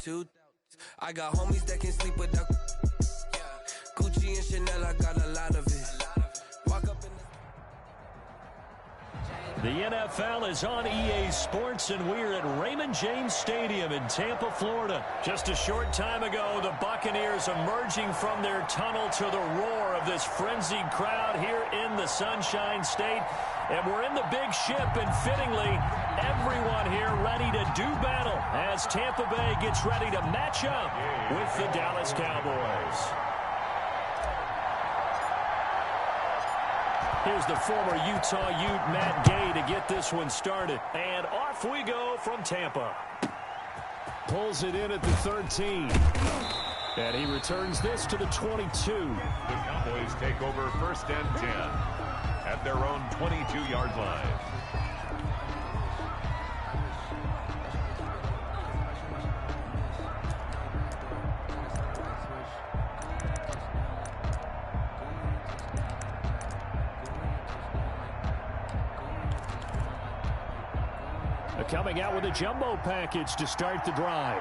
two. I got homies that can sleep without Gucci and Chanel, I got a lot of it. Walk up in the NFL is on EA Sports, and we're at Raymond James Stadium in Tampa, Florida. Just a short time ago, the Buccaneers emerging from their tunnel to the roar of this frenzied crowd here in the Sunshine State. And we're in the big ship, and fittingly, everyone here ready to do battle as Tampa Bay gets ready to match up with the Dallas Cowboys. Here's the former Utah Ute, Matt Gay, to get this one started. And off we go from Tampa. Pulls it in at the 13. And he returns this to the 22. The Cowboys take over 1st and 10 at their own 22-yard line. Coming out with a jumbo package to start the drive.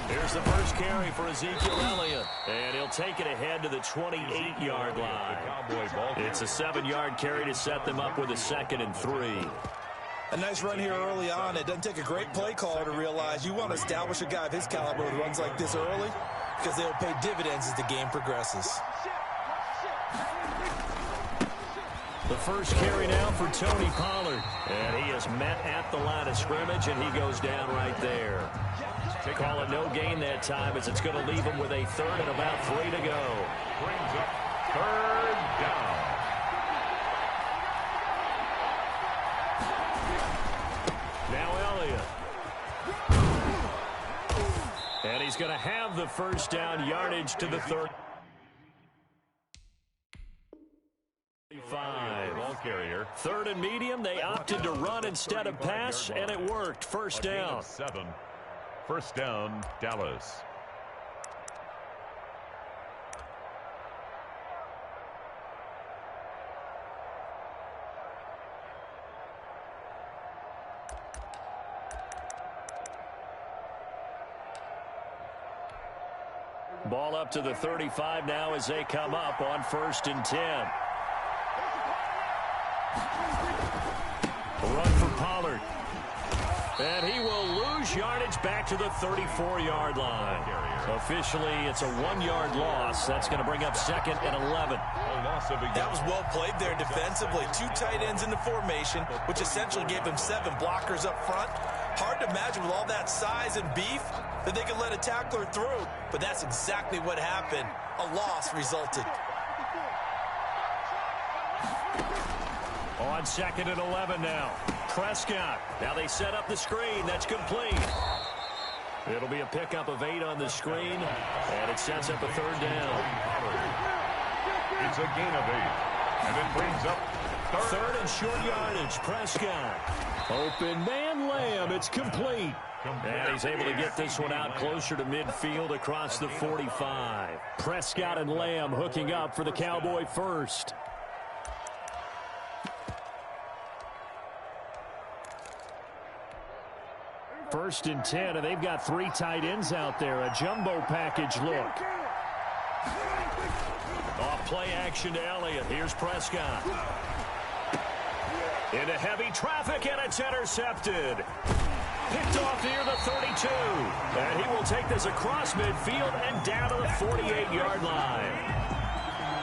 Here's the first carry for Ezekiel Elliott, and he'll take it ahead to the 28-yard line. It's a 7-yard carry to set them up with a 2nd and 3. A nice run here early on. It doesn't take a great play caller to realize you want to establish a guy of his caliber who runs like this early, because they'll pay dividends as the game progresses. The first carry now for Tony Pollard. And he is met at the line of scrimmage, and he goes down right there. Call it no gain that time, as it's going to leave him with a 3rd and about 3 to go. Brings up 3rd down. Now Elliott. And he's going to have the first down, yardage to the 30. 3rd and medium. They opted to run instead of pass, and it worked. First down. 7. First down, Dallas. Ball up to the 35 now as they come up on 1st and 10. A run for Pollard. And he will lose yardage back to the 34-yard line. Officially, it's a 1-yard loss. That's going to bring up 2nd and 11. That was well played there defensively. 2 tight ends in the formation, which essentially gave them 7 blockers up front. Hard to imagine with all that size and beef that they could let a tackler through. But that's exactly what happened. A loss resulted. On 2nd and 11 now. Prescott. Now they set up the screen. That's complete. It'll be a pickup of 8 on the screen, and it sets up a 3rd down. It's a gain of 8, and it brings up 3rd and short yardage. Prescott. Open man Lamb. It's complete. And he's able to get this one out closer to midfield across the 45. Prescott and Lamb hooking up for the Cowboy first. First and 10, and they've got 3 tight ends out there. A jumbo package look. Off play action to Elliott. Here's Prescott. Into heavy traffic, and it's intercepted. Picked off near the 32. And he will take this across midfield and down to the 48-yard line.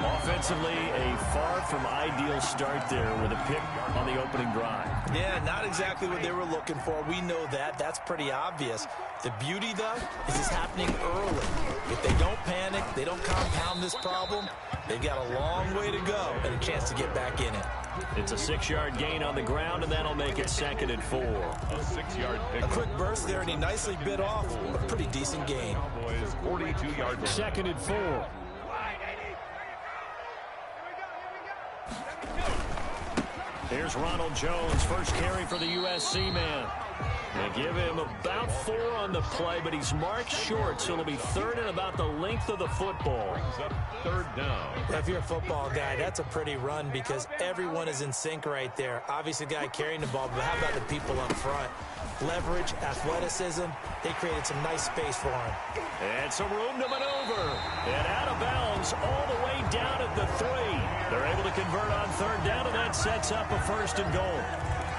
Offensively, a far from ideal start there with a pick on the opening drive. Yeah, not exactly what they were looking for. We know that. That's pretty obvious. The beauty, though, is it's happening early. If they don't panic, they don't compound this problem, they've got a long way to go and a chance to get back in it. It's a 6-yard gain on the ground, and that'll make it 2nd and 4. A 6-yard pick. A quick burst there, and he nicely bit off a pretty decent gain. 42-yard. 2nd and 4. Here's Ronald Jones, first carry for the USC man. They give him about 4 on the play, but he's marked short, so it'll be 3rd and about the length of the football. Brings up 3rd down. If you're a football guy, that's a pretty run because everyone is in sync right there. Obviously, the guy carrying the ball, but how about the people up front? Leverage, athleticism, they created some nice space for him. And some room to maneuver. And out of bounds all the way down at the 3. They're able to convert on 3rd down, and that sets up a 1st and goal.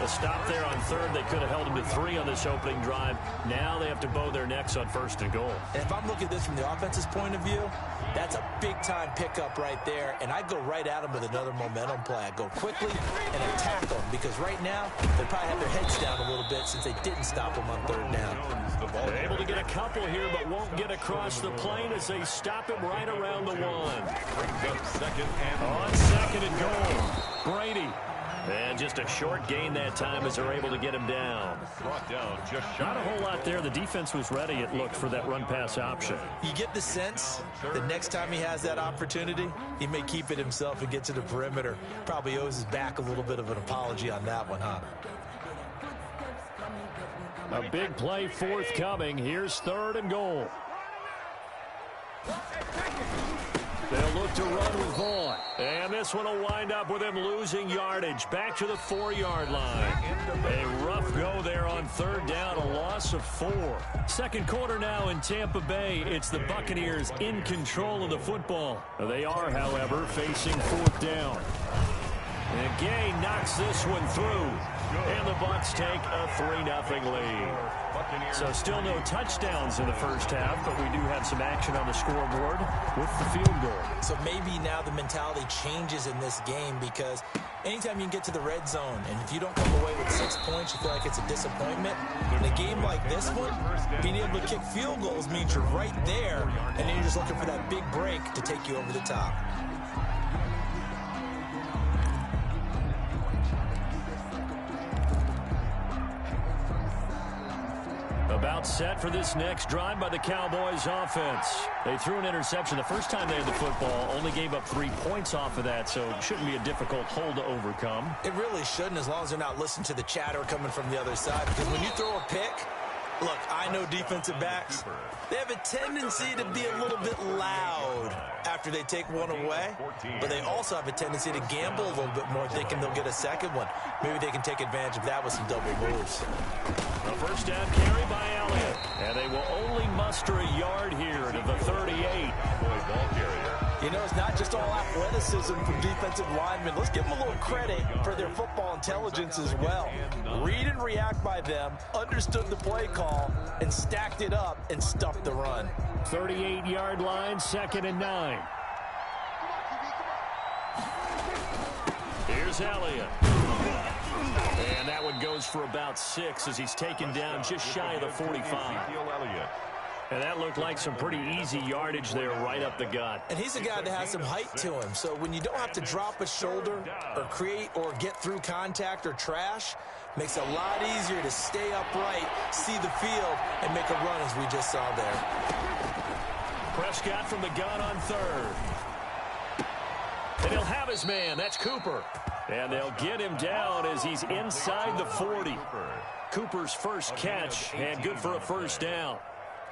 A stop there on 3rd. They could have held him to 3 on this opening drive. Now they have to bow their necks on 1st and goal. And if I'm looking at this from the offense's point of view, that's a big-time pickup right there. And I go right at him with another momentum play. I go quickly and attack them because right now they probably have their heads down a little bit since they didn't stop them on 3rd down. They're able to get a couple here, but won't get across the plane as they stop him right around the 1. Brings up 2nd and On 2nd and goal, Brady. And just a short gain that time as they're able to get him down. brought down just shy. Not a whole lot there. The defense was ready, it looked, for that run-pass option. You get the sense the next time he has that opportunity, he may keep it himself and get to the perimeter. Probably owes his back a little bit of an apology on that one, huh? A big play forthcoming. Here's 3rd and goal. They'll look to run with Vaughn. And this one will wind up with him losing yardage. Back to the 4-yard line. A rough go there on 3rd down, a loss of 4. 2nd quarter now in Tampa Bay. It's the Buccaneers in control of the football. They are, however, facing 4th down. And Gay knocks this one through. And the Bucs take a 3-0 lead. So still no touchdowns in the first half, but we do have some action on the scoreboard with the field goal. So maybe now the mentality changes in this game because anytime you can get to the red zone, and if you don't come away with 6 points, you feel like it's a disappointment. In a game like this one, being able to kick field goals means you're right there, and then you're just looking for that big break to take you over the top. About set for this next drive by the Cowboys offense. They threw an interception the first time they had the football, only gave up 3 points off of that, so it shouldn't be a difficult hole to overcome. It really shouldn't, as long as they're not listening to the chatter coming from the other side, because when you throw a pick, look, I know defensive backs, they have a tendency to be a little bit loud after they take one away, but they also have a tendency to gamble a little bit more, thinking they'll get a second one. Maybe they can take advantage of that with some double moves. A 1st down carry by Elliott, and they will only muster a yard here to the 38. Ball carrier. You know, it's not just all athleticism from defensive linemen. Let's give them a little credit for their football intelligence as well. Read and react by them, understood the play call, and stacked it up and stuffed the run. 38-yard line, 2nd and 9. Here's Elliott. And that one goes for about 6 as he's taken down just shy of the 45. And that looked like some pretty easy yardage there right up the gut. And he's a guy that has some height to him. So when you don't have to drop a shoulder or create or get through contact or trash, makes it a lot easier to stay upright, see the field, and make a run as we just saw there. Prescott from the gun on 3rd. And he'll have his man. That's Cooper. And they'll get him down as he's inside the 40. Cooper's first catch, and good for a 1st down.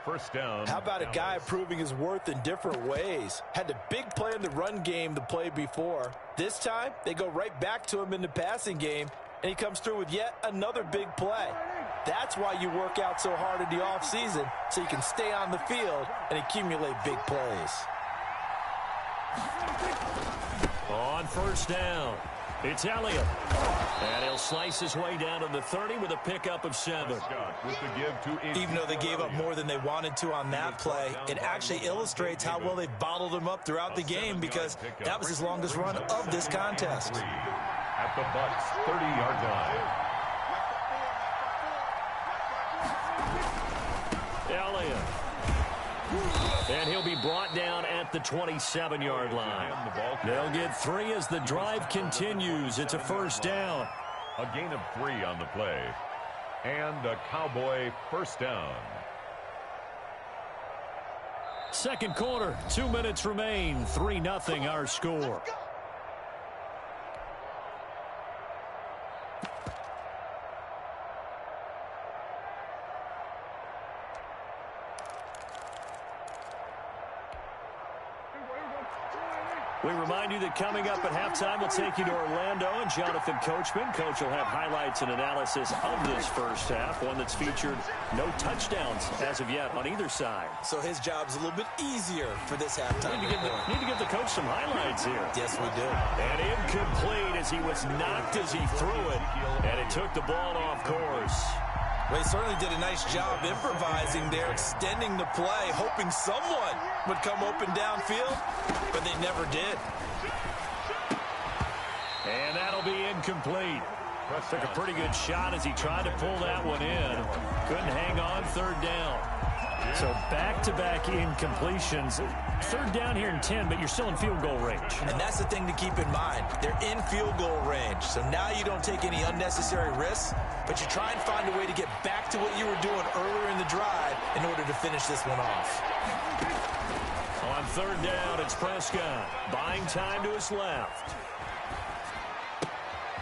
1st down. How about a guy proving his worth in different ways? Had the big play in the run game the play before. This time, they go right back to him in the passing game, and he comes through with yet another big play. That's why you work out so hard in the offseason, so you can stay on the field and accumulate big plays. On 1st down, it's Elliott. And he'll slice his way down to the 30 with a pickup of 7. Even though they gave up more than they wanted to on that play, it actually illustrates how well they've bottled him up throughout the game because that was his longest run of this contest. At the Bucs 30-yard line. Elliott. And he'll be brought down at the 27-yard line. They'll get 3 as the drive continues. It's a 1st down. A gain of 3 on the play. And a Cowboy 1st down. 2nd quarter, 2 minutes remain. 3-0 our score. We remind you that coming up at halftime, we'll take you to Orlando and Jonathan Coachman. Coach will have highlights and analysis of this first half, one that's featured no touchdowns as of yet on either side. So his job's a little bit easier for this halftime. Need to give the coach some highlights here. Yes, we do. And incomplete as he was knocked as he threw it, and it took the ball off course. Well, he certainly did a nice job improvising there, extending the play, hoping someone would come open downfield, but they never did. And that'll be incomplete. Took a pretty good shot as he tried to pull that one in. Couldn't hang on, third down. So back-to-back incompletions. Third down here in 10, but you're still in field goal range. And that's the thing to keep in mind. They're in field goal range. So now you don't take any unnecessary risks, but you try and find a way to get back to what you were doing earlier in the drive in order to finish this one off. On third down, it's Prescott. Buying time to his left.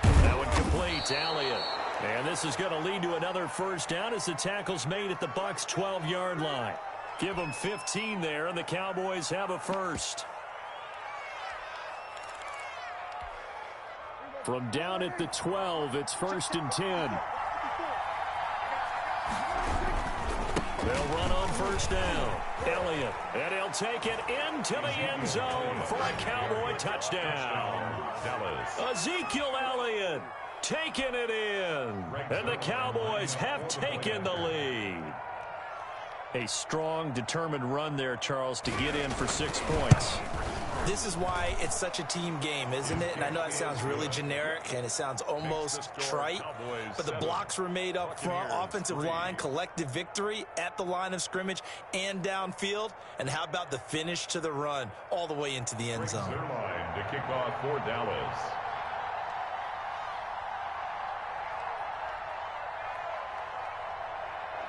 That one complete to Elliott. And this is going to lead to another first down as the tackle's made at the Bucs' 12-yard line. Give them 15 there, and the Cowboys have a first. From down at the 12, it's 1st and 10. They'll run on first down. Elliott, and he'll take it into the end zone for a Cowboy touchdown. Ezekiel Elliott taking it in, and the Cowboys have taken the lead. A strong, determined run there, Charles, to get in for 6 points. This is why it's such a team game, isn't it? And I know that sounds really generic and it sounds almost trite, but the blocks were made up front, offensive line, collective victory at the line of scrimmage and downfield. And how about the finish to the run all the way into the end zone? Line to kick off for Dallas.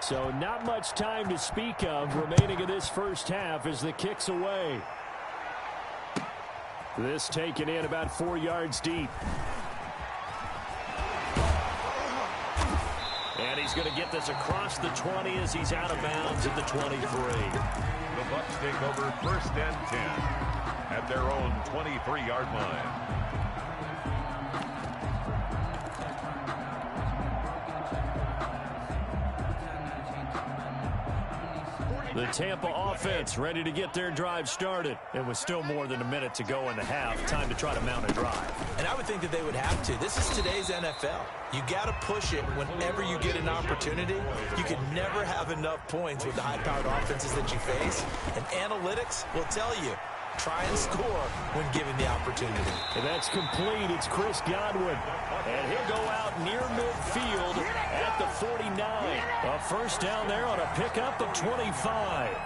So not much time to speak of remaining in this first half as the kick's away. This taken in about 4 yards deep. And he's going to get this across the 20 as he's out of bounds at the 23. The Bucs take over 1st and 10 at their own 23-yard line. The Tampa offense ready to get their drive started. It was still more than a minute to go in the half. Time to try to mount a drive. And I would think that they would have to. This is today's NFL. You got to push it whenever you get an opportunity. You can never have enough points with the high-powered offenses that you face. And analytics will tell you, try and score when given the opportunity. And that's complete. It's Chris Godwin. And he'll go out near midfield at the 49. A first down there on a pickup of 25.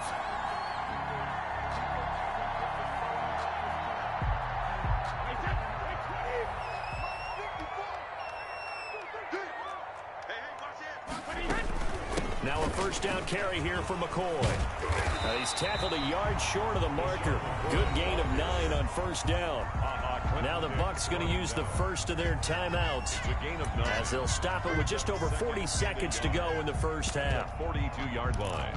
Now a first down carry here for McCoy. He's tackled a yard short of the marker. Good gain of 9 on first down. Now the Bucs going to use the first of their timeouts as they'll stop it with just over 40 seconds to go in the first half. 42-yard line.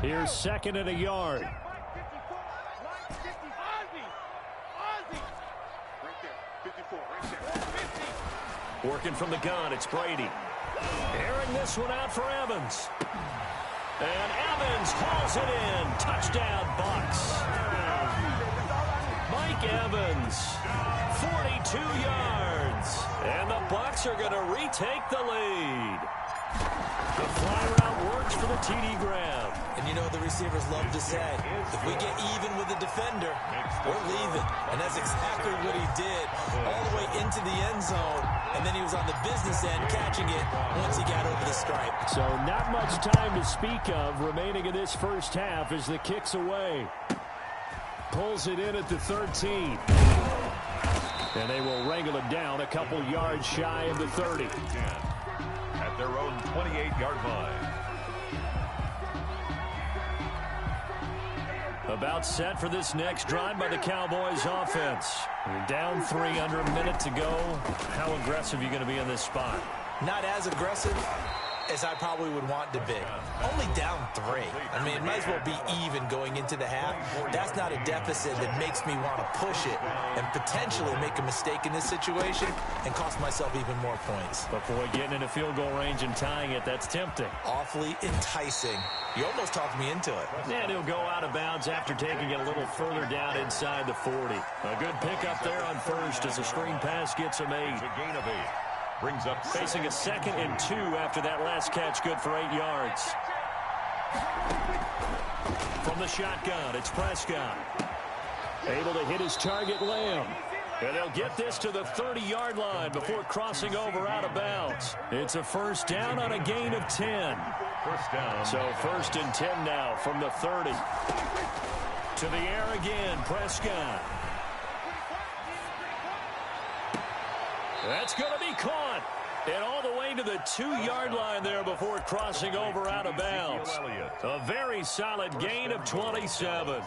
Here's 2nd and a yard. Working from the gun, it's Brady. Airing this one out for Evans. And Evans hauls it in. Touchdown, Bucs. Mike Evans, 42 yards. And the Bucs are going to retake the lead. The fly route works for the TD grab. And you know the receivers love to say, if we get even with the defender, we're leaving. And that's exactly what he did all the way into the end zone. And then he was on the business end catching it once he got over the stripe. So not much time to speak of remaining in this first half as the kick's away. Pulls it in at the 13. And they will wrangle it down a couple yards shy of the 30. At their own 28-yard line. About set for this next drive by the Cowboys offense. You're down 3 under a minute to go. How aggressive are you going to be in this spot? Not as aggressive, as I probably would want to be. Only down 3. I mean, it might as well be even going into the half. That's not a deficit that makes me want to push it and potentially make a mistake in this situation and cost myself even more points. But boy, getting into field goal range and tying it, that's tempting. Awfully enticing. You almost talked me into it. And he'll go out of bounds after taking it a little further down inside the 40. A good pickup there on first as the screen pass gets him 8. It's a gain of 8. Brings up facing a 2nd and 2 after that last catch, good for 8 yards. From the shotgun, it's Prescott. Able to hit his target, Lamb. And they'll get this to the 30-yard line before crossing over out of bounds. It's a first down on a gain of 10. First down. So 1st and 10 now from the 30. To the air again, Prescott. That's going to be caught. And all the way to the 2-yard line there before crossing over out of bounds. A very solid gain of 27.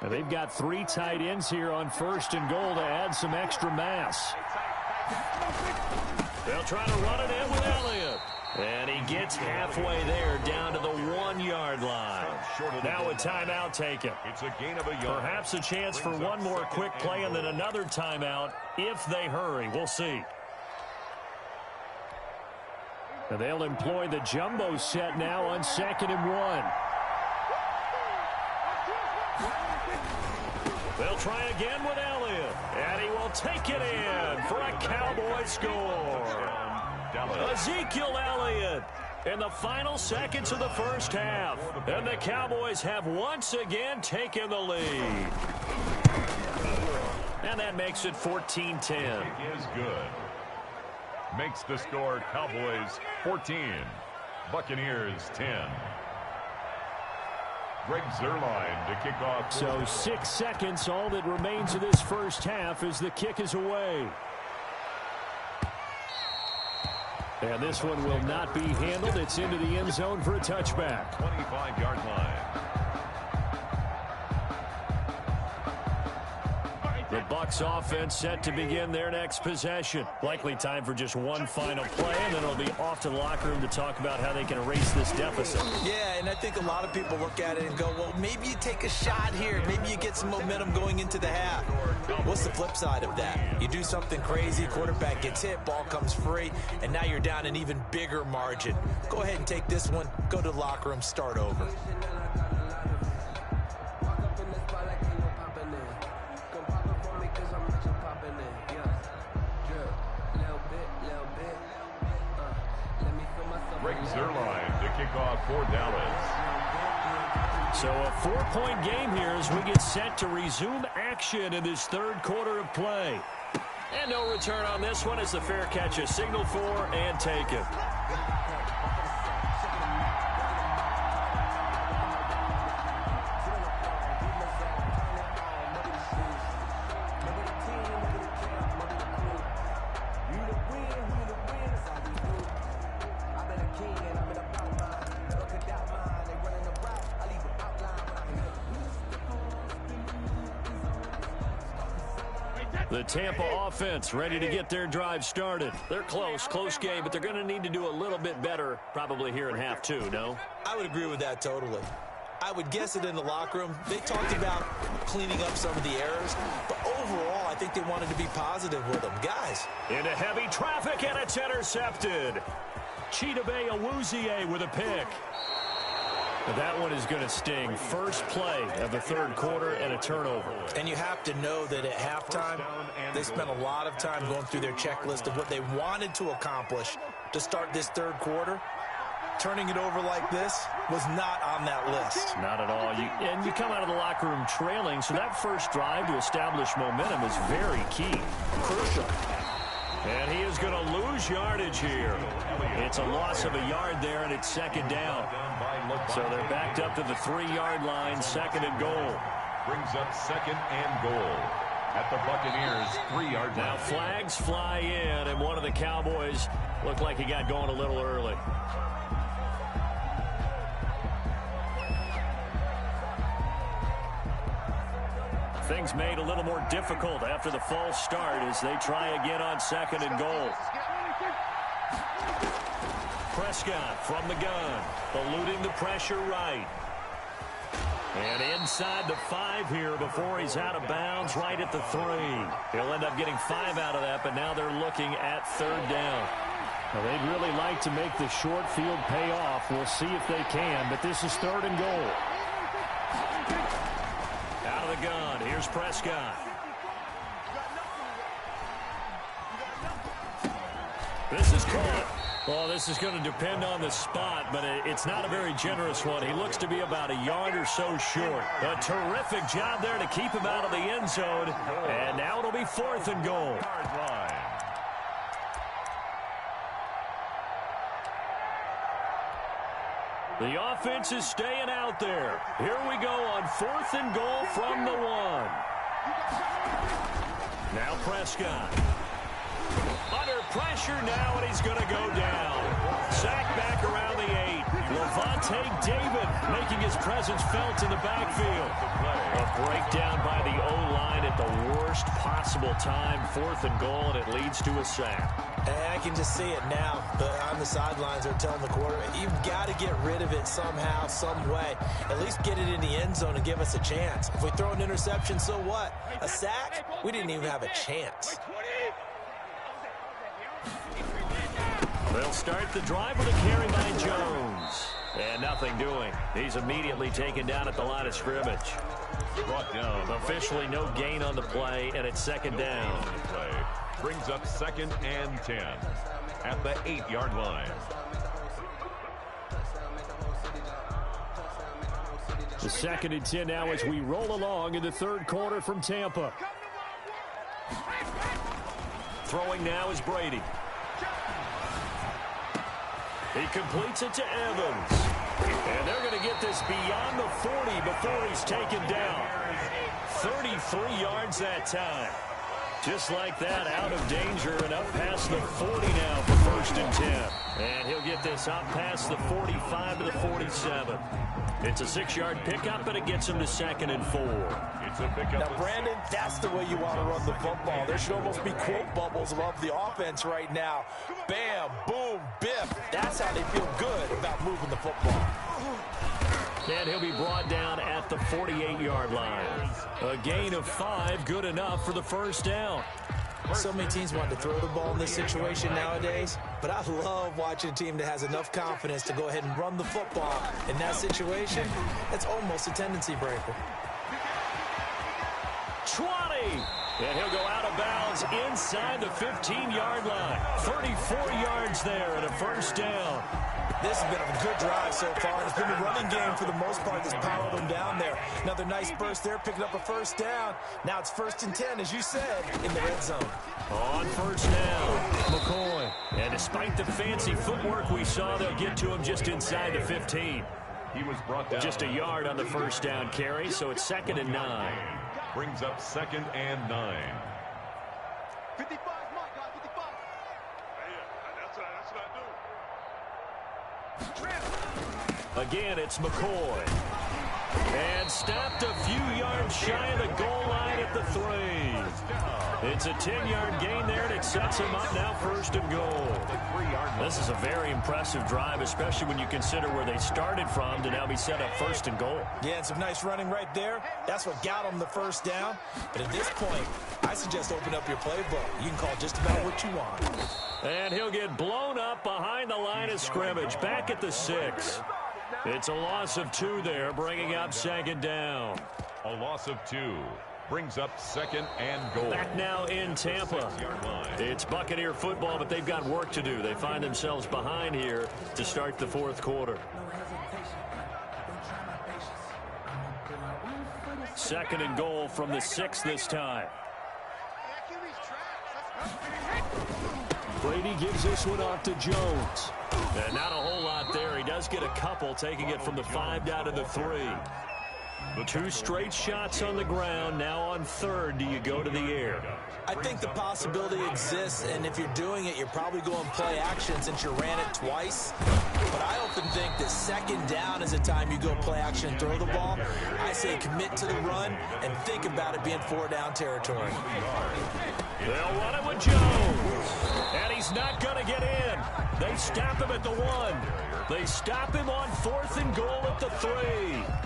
Now they've got 3 tight ends here on 1st and goal to add some extra mass. They'll try to run it in with Elliott. And he gets halfway there down to the 1-yard line. Now a timeout taken. It's a gain of a yard. Perhaps a chance for one more quick play and then another timeout if they hurry. We'll see. And they'll employ the jumbo set now on 2nd and 1. They'll try again with Elliott. And he will take it in for a Cowboy score. Ezekiel Elliott in the final seconds of the first half. And the Cowboys have once again taken the lead. And that makes it 14-10. Is good. Makes the score Cowboys 14. Buccaneers 10. Greg Zuerlein to kick off. So 6 seconds, all that remains of this first half as the kick is away. And this one will not be handled. It's into the end zone for a touchback. 25-yard line. The Bucs offense set to begin their next possession. Likely time for just one final play, and then it'll be off to the locker room to talk about how they can erase this deficit. Yeah, and I think a lot of people look at it and go, well, maybe you take a shot here. Maybe you get some momentum going into the half. What's the flip side of that? You do something crazy, quarterback gets hit, ball comes free, and now you're down an even bigger margin. Go ahead and take this one, go to the locker room, start over. Greg Zuerlein to kick off for Dallas. So a 4-point game here as we get set to resume action in this third quarter of play. And no return on this one as the fair catch is signaled for and taken. The Tampa offense ready to get their drive started. They're close game, but they're going to need to do a little bit better probably here in half 2, no? I would agree with that totally. I would guess it in the locker room. They talked about cleaning up some of the errors, but overall, I think they wanted to be positive with them. Guys. Into heavy traffic, and it's intercepted. Chidobe Awuzie with a pick. That one is going to sting. First play of the third quarter and a turnover. And you have to know that at halftime, they spent a lot of time going through their checklist of what they wanted to accomplish to start this third quarter. Turning it over like this was not on that list. Not at all. And you come out of the locker room trailing, so that first drive to establish momentum is very key. Crucial. And he is going to lose yardage here. It's a loss of a yard there, and it's second down. So they're backed up to the 3-yard line, second and goal. Brings up second and goal at the Buccaneers 3-yard line. Now flags fly in, and one of the Cowboys looked like he got going a little early. Things made a little more difficult after the false start as they try again on second and goal. Prescott from the gun, eluding the pressure right. And inside the 5 here before he's out of bounds right at the 3. He'll end up getting 5 out of that, but now they're looking at 3rd down. Well, they'd really like to make the short field pay off. We'll see if they can, but this is 3rd and goal. Out of the gun, here's Prescott. This is caught. Well, this is going to depend on the spot, but it's not a very generous one. He looks to be about a yard or so short. A terrific job there to keep him out of the end zone. And now it'll be 4th and goal. The offense is staying out there. Here we go on 4th and goal from the 1. Now Prescott. Under pressure now, and he's going to go down. Sack back around the 8. Levante David making his presence felt in the backfield. A breakdown by the O-line at the worst possible time. 4th and goal, and it leads to a sack. I can just see it now. On the sidelines, they're telling the quarterback, you've got to get rid of it somehow, some way. At least get it in the end zone and give us a chance. If we throw an interception, so what? A sack? We didn't even have a chance. They'll start the drive with a carry by Jones. And nothing doing. He's immediately taken down at the line of scrimmage. Brought down. Officially no gain on the play, and it's 2nd down. Brings up 2nd and 10 at the 8-yard line. The 2nd and 10 now as we roll along in the 3rd quarter from Tampa. Throwing now is Brady. He completes it to Evans. And they're going to get this beyond the 40 before he's taken down. 33 yards that time. Just like that, out of danger and up past the 40 now for 1st and 10. And he'll get this up past the 45 to the 47. It's a 6-yard pickup, and it gets him to 2nd and 4. It's a pickup. Now, Brandon, that's the way you want to run the football. There should almost be quote bubbles above the offense right now. Bam, boom, biff. That's how they feel good about moving the football. And he'll be brought down at the 48-yard line. A gain of 5, good enough for the 1st down. So many teams want to throw the ball in this situation nowadays, but I love watching a team that has enough confidence to go ahead and run the football. In that situation, it's almost a tendency breaker. 20! And he'll go out of bounds inside the 15-yard line. 34 yards there and a 1st down. This has been a good drive so far. It's been the running game for the most part that's powered them down there. Another nice burst there, picking up a 1st down. Now it's 1st and 10, as you said, in the red zone. On 1st down, McCoy. And despite the fancy footwork we saw, they'll get to him just inside the 15. He was brought down. Just a yard on the 1st down carry, so it's 2nd and 9. Brings up 2nd and 9. 55, my God, 55. That's what I do. Again, it's McCoy. And stopped a few yards shy of the goal line at the 3. It's a 10-yard gain there, and it sets him up now 1st and goal. This is a very impressive drive, especially when you consider where they started from to now be set up 1st and goal. Yeah, and some nice running right there. That's what got them the 1st down. But at this point, I suggest open up your playbook. You can call just about what you want. And he'll get blown up behind the line of scrimmage, back at the 6. It's a loss of 2 there, bringing up 2nd down. A loss of 2. Brings up 2nd and goal. Back now in Tampa. It's Buccaneer football, but they've got work to do. They find themselves behind here to start the 4th quarter. 2nd and goal from the 6 this time. Brady gives this one off to Jones. And not a whole lot there. He does get a couple, taking it from the 5 down to the 3. 2 straight shots on the ground. Now on 3rd, do you go to the air? I think the possibility exists, and if you're doing it, you're probably going play action since you ran it twice. but I often think that second down is the time you go play action and throw the ball. I say commit to the run and think about it being 4-down territory. They'll run it with Jones, and he's not going to get in. They stop him at the 1. They stop him on 4th and goal at the 3.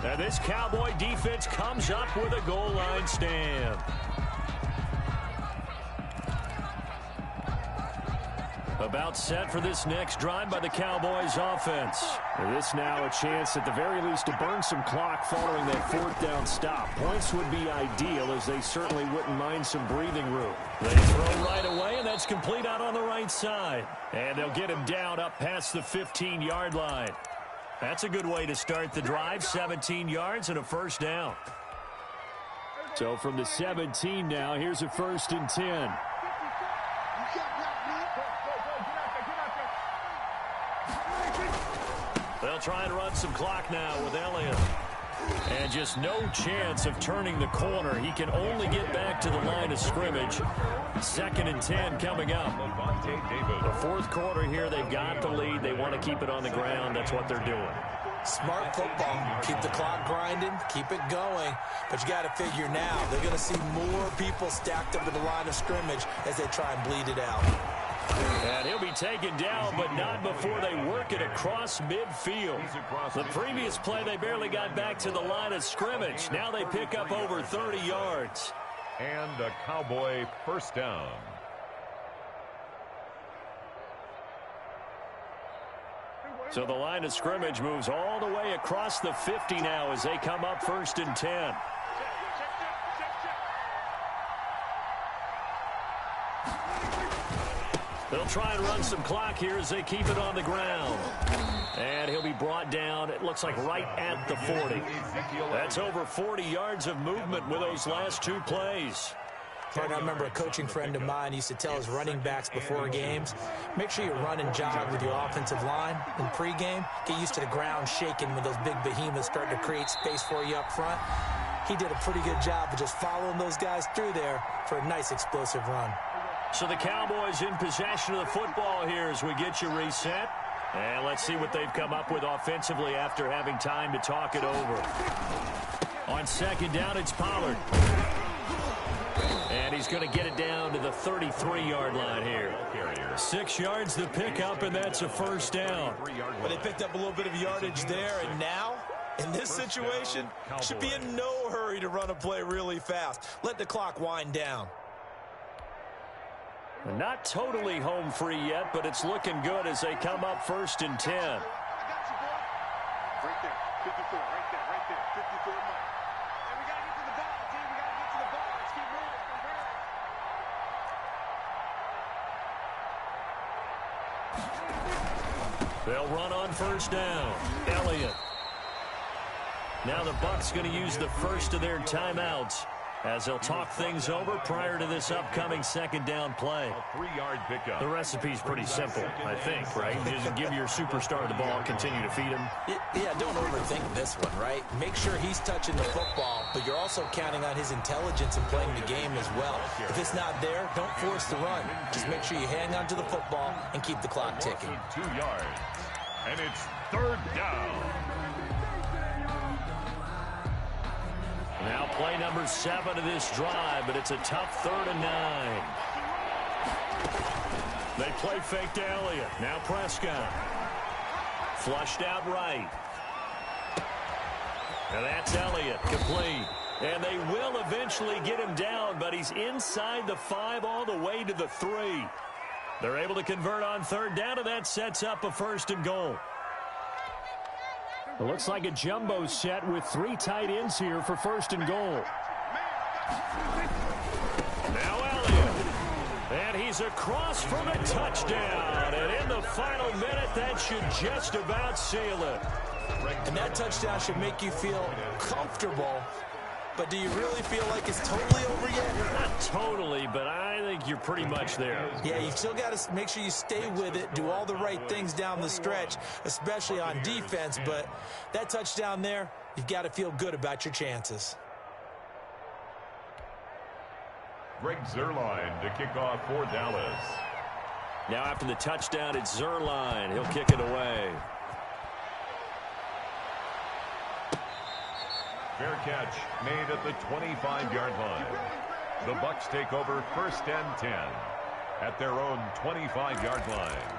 And this Cowboy defense comes up with a goal line stand. About set for this next drive by the Cowboys offense. And this now a chance at the very least to burn some clock following that 4th down stop. Points would be ideal, as they certainly wouldn't mind some breathing room. They throw right away, and that's complete out on the right side. And they'll get him down up past the 15-yard line. That's a good way to start the drive. 17 yards and a first down. So from the 17 now, here's a 1st and 10. They'll try and run some clock now with Elliott. And just no chance of turning the corner. He can only get back to the line of scrimmage. 2nd and 10 coming up. The 4th quarter here, they've got the lead. They want to keep it on the ground. That's what they're doing. Smart football. Keep the clock grinding. Keep it going. But you got to figure now, they're going to see more people stacked up at the line of scrimmage as they try and bleed it out. And he'll be taken down, but not before they work it across midfield. The previous play, they barely got back to the line of scrimmage. Now they pick up over 30 yards. And a Cowboy first down. So the line of scrimmage moves all the way across the 50 now as they come up 1st and 10. They'll try and run some clock here as they keep it on the ground. And he'll be brought down, it looks like right at the 40. That's over 40 yards of movement with those last 2 plays. I remember a coaching friend of mine used to tell his running backs before games, make sure you run and jog with your offensive line in pregame. Get used to the ground shaking when those big behemoths start to create space for you up front. He did a pretty good job of just following those guys through there for a nice explosive run. So the Cowboys in possession of the football here as we get you reset. And let's see what they've come up with offensively after having time to talk it over. On 2nd down, it's Pollard. And he's going to get it down to the 33-yard line here. 6 yards the pickup, and that's a first down. But they picked up a little bit of yardage there, and now, in this situation, should be in no hurry to run a play really fast. Let the clock wind down. Not totally home free yet, but it's looking good as they come up 1st and 10. I got you, boy. Right there. 54. Right there. 54 mark. And we got to get to the ball, team. We got to get to the ball. Let's keep moving. They'll run on 1st down. Elliott. Now the Bucs going to use the first of their timeouts as they'll talk things over prior to this upcoming 2nd down play. A 3-yard pickup. The recipe's pretty simple, I think, right? Just give your superstar the ball, continue to feed him. Yeah, don't overthink this one, right? Make sure he's touching the football, but you're also counting on his intelligence in playing the game as well. If it's not there, don't force the run. Just make sure you hang on to the football and keep the clock ticking. 2 yards. And it's 3rd down. Now play number 7 of this drive, but it's a tough 3rd and 9. They play fake to Elliott. Now Prescott. Flushed out right. And that's Elliott, complete. And they will eventually get him down, but he's inside the 5 all the way to the 3. They're able to convert on 3rd down, and that sets up a 1st and goal. It looks like a jumbo set with 3 tight ends here for 1st and goal. Now Elliott. And he's across for the touchdown. And in the final minute, that should just about seal it. And that touchdown should make you feel comfortable. But do you really feel like it's totally over yet? Not totally, but I think you're pretty much there. Yeah, you've still got to make sure you stay with it, do all the right things down the stretch, especially on defense. But that touchdown there, you've got to feel good about your chances. Greg Zuerlein to kick off for Dallas. Now after the touchdown, it's Zuerlein. He'll kick it away. Fair catch made at the 25-yard line. The Bucs take over 1st and 10 at their own 25-yard line.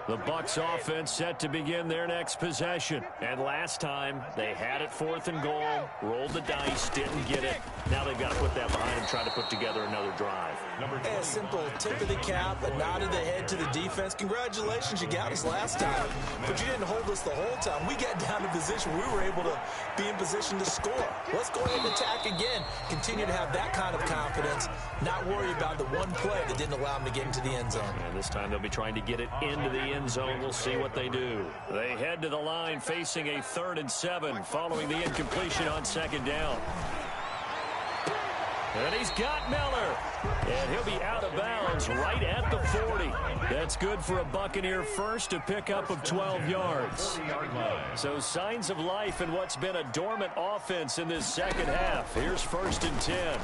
The Bucs offense set to begin their next possession. And last time, they had it 4th and goal, rolled the dice, didn't get it. Now they've got to put that behind them, try to put together another drive. A simple tip of the cap, a nod of the head to the defense. Congratulations, you got us last time, but you didn't hold us the whole time. We got down to position. We were able to be in position to score. Let's go ahead and attack again. Continue to have that kind of confidence, not worry about the one play that didn't allow them to get into the end zone. And this time they'll be trying to get it into the end zone. We'll see what they do. They head to the line facing a 3rd and 7 following the incompletion on 2nd down. And he's got Miller. And he'll be out of bounds right at the 40. That's good for a Buccaneer first, a pickup of 12 yards. So signs of life in what's been a dormant offense in this second half. Here's 1st and 10.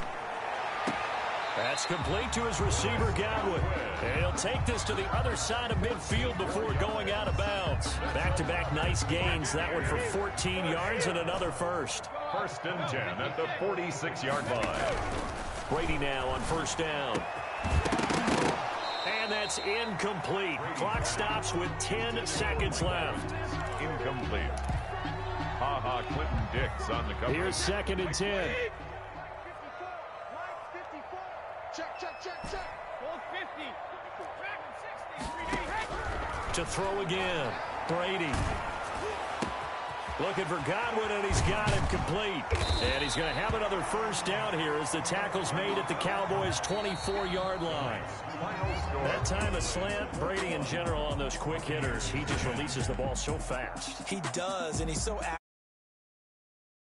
That's complete to his receiver, Godwin. And he'll take this to the other side of midfield before going out of bounds. Back-to-back nice gains. That one for 14 yards and another first. 1st and 10 at the 46-yard line. Brady now on 1st down. And that's incomplete. Clock stops with 10 seconds left. Incomplete. Ha-ha, Clinton Dix on the cover. Here's 2nd and 10. Check. Ball 50. To throw again. Brady. Looking for Godwin, and he's got him complete. And he's going to have another 1st down here as the tackle's made at the Cowboys' 24-yard line. That time a slant. Brady in general on those quick hitters. He just releases the ball so fast. He does, and he's so active.